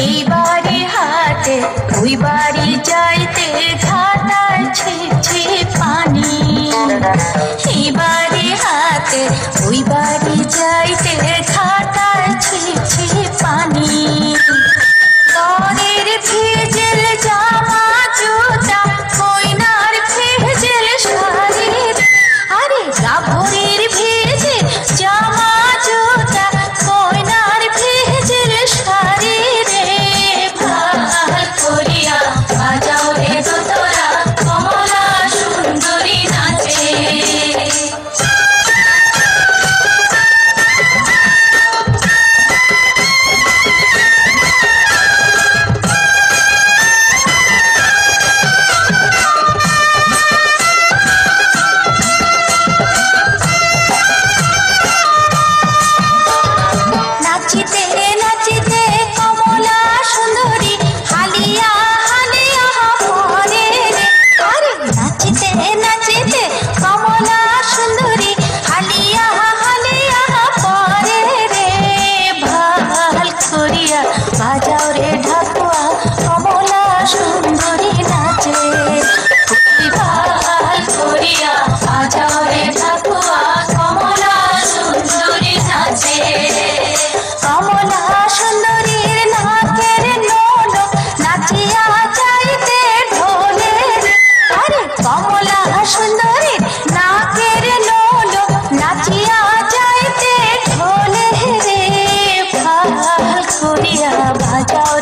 এই বাড়ি হাতে ওই বাড়ি যাইতে ঘাটায় ছিছি পানি। এই বাড়ি হাতে ওই বাড়ি যাইতে ঘাটায় ছিছি পানি। তরের ভেজেল জামা জুতা কইনার ভেজেল শাড়ি। আরে গাভরের ভেজে জামা জুতা কইনার ভেজেল শাড়ি রে। ভাল করিয়া বাজাও রে দোতরা কমলা সুন্দরী নাচে। নাচিতে নাচিতে কমলা সুন্দরী হালিয়া হালিয়া পরে রে। আরে নাচিতে নাচিতে কমলা সুন্দরী হালিয়া হালিয়া পরে রে। ভাল করিয়া বাজাও রে ঢাকুয়া কমলা সুন্দরী নাচে। ভাল করিয়া বাজাও রে ঢাকুয়া কমলা সুন্দরী নাচে। কমলা সুন্দরীর নাকের নোলক নাচিয়া যাইতে ঢোলে রে। আরে কমলা সুন্দরীর নাকের নোলক নাচিয়া যাইতে ঢোলে রে। ভাল করিয়া বাজাও